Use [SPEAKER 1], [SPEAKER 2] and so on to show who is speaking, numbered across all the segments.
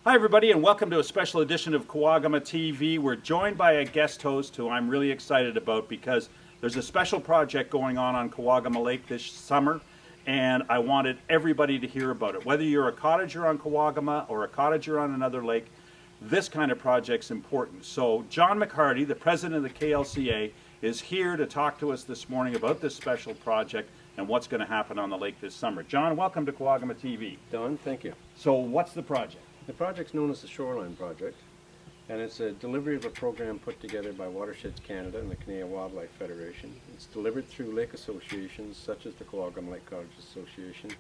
[SPEAKER 1] Hi everybody, and welcome to a special edition of Kawagama TV. We're joined by a guest host who I'm really excited about because there's a special project going on Kawagama Lake this summer, and I wanted everybody to hear about it. Whether you're a cottager on Kawagama or a cottager on another lake, this kind of project's important. So John McCarty, the president of the KLCA, is here to talk to us this morning about this special project and what's going to happen on the lake this summer. John, welcome to Kawagama TV.
[SPEAKER 2] Don, thank you.
[SPEAKER 1] So what's the project?
[SPEAKER 2] The project's known as the Shoreline Project, and it's a delivery of a program put together by Watersheds Canada and the Canadian Wildlife Federation. It's delivered through lake associations such as the Kawagama Lake Cottage Association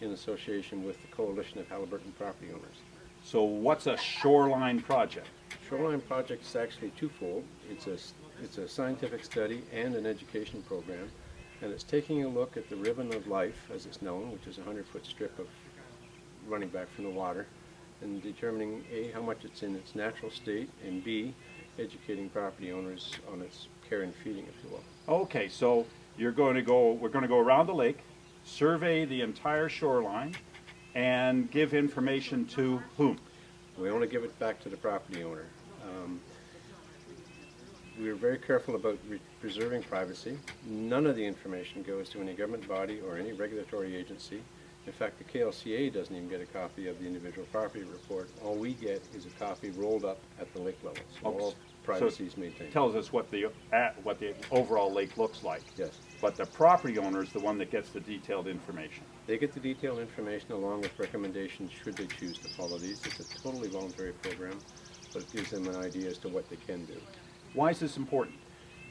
[SPEAKER 2] in association with the Coalition of Halliburton Property Owners.
[SPEAKER 1] So what's a shoreline project?
[SPEAKER 2] Shoreline Project is actually twofold. It's a scientific study and an education program, and it's taking a look at the ribbon of life, as it's known, which is a 100-foot strip of running back from the water, and determining A, how much it's in its natural state, and B, educating property owners on its care and feeding, if you will.
[SPEAKER 1] Okay, so we're going to go around the lake, survey the entire shoreline, and give information to whom?
[SPEAKER 2] We only give it back to the property owner. We are very careful about preserving privacy. None of the information goes to any government body or any regulatory agency. In fact, the KLCA doesn't even get a copy of the individual property report. All we get is a copy rolled up at the lake level. So all privacy is maintained.
[SPEAKER 1] Tells us what the overall lake looks like.
[SPEAKER 2] Yes.
[SPEAKER 1] But the property owner is the one that gets the detailed information.
[SPEAKER 2] They get the detailed information along with recommendations should they choose to follow these. It's a totally voluntary program, but it gives them an idea as to what they can do.
[SPEAKER 1] Why is this important?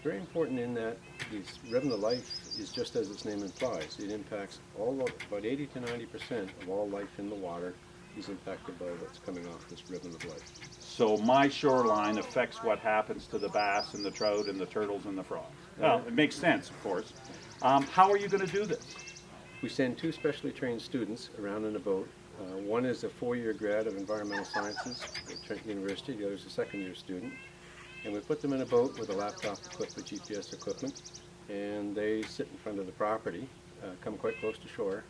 [SPEAKER 2] Very important in that this ribbon of life is just as its name implies. It impacts about 80 to 90% of all life in the water is impacted by what's coming off this ribbon of life.
[SPEAKER 1] So my shoreline affects what happens to the bass and the trout and the turtles and the frogs. Well, it makes sense, of course. How are you going to do this?
[SPEAKER 2] We send two specially trained students around in a boat. One is a 4-year grad of environmental sciences at Trent University. The other is a second-year student. And we put them in a boat with a laptop equipped with GPS equipment, and they sit in front of the property, come quite close to shore,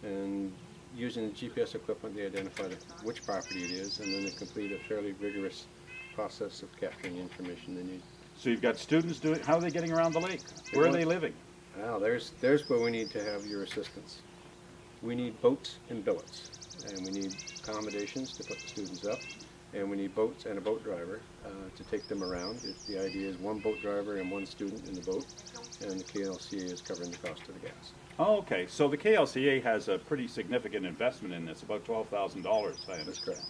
[SPEAKER 2] and using the GPS equipment they identify which property it is, and then they complete a fairly rigorous process of capturing the information they need.
[SPEAKER 1] So you've got students doing, how are they getting around the lake? Where are they living?
[SPEAKER 2] Now there's where we need to have your assistance. We need boats and billets, and we need accommodations to put the students up. And we need boats and a boat driver to take them around. The idea is one boat driver and one student in the boat, and the KLCA is covering the cost of the gas.
[SPEAKER 1] Oh, okay. So the KLCA has a pretty significant investment in this, about $12,000, I understand.
[SPEAKER 2] That's correct.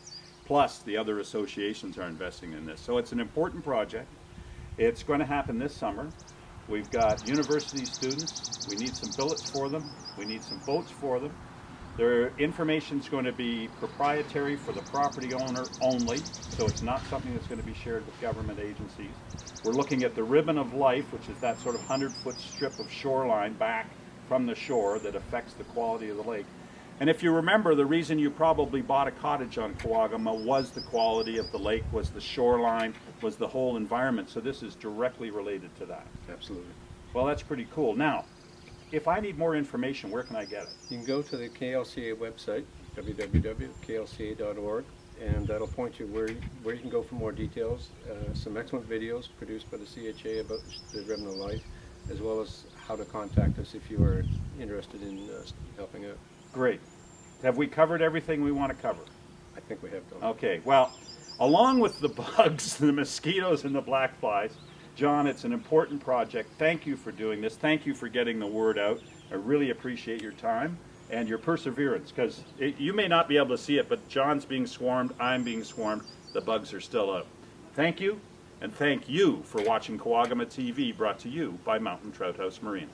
[SPEAKER 1] Plus, the other associations are investing in this. So it's an important project. It's going to happen this summer. We've got university students. We need some billets for them. We need some boats for them. Their information is going to be proprietary for the property owner only, so it's not something that's going to be shared with government agencies. We're looking at the ribbon of life, which is that sort of 100-foot strip of shoreline back from the shore that affects the quality of the lake. And if you remember, the reason you probably bought a cottage on Kawagama was the quality of the lake, was the shoreline, was the whole environment. So this is directly related to that.
[SPEAKER 2] Absolutely.
[SPEAKER 1] Well, that's pretty cool. Now, if I need more information, where can I get it?
[SPEAKER 2] You can go to the KLCA website, www.klca.org, and that'll point you where you can go for more details. Some excellent videos produced by the CHA about the ribbon of life, as well as how to contact us if you are interested in helping out.
[SPEAKER 1] Great. Have we covered everything we want to cover?
[SPEAKER 2] I think we have done.
[SPEAKER 1] Okay. Well, along with the bugs, the mosquitoes, and the black flies, John, it's an important project. Thank you for doing this. Thank you for getting the word out. I really appreciate your time and your perseverance, because you may not be able to see it, but John's being swarmed, I'm being swarmed, the bugs are still out. Thank you, and thank you for watching Kawagama TV, brought to you by Mountain Trout House Marine.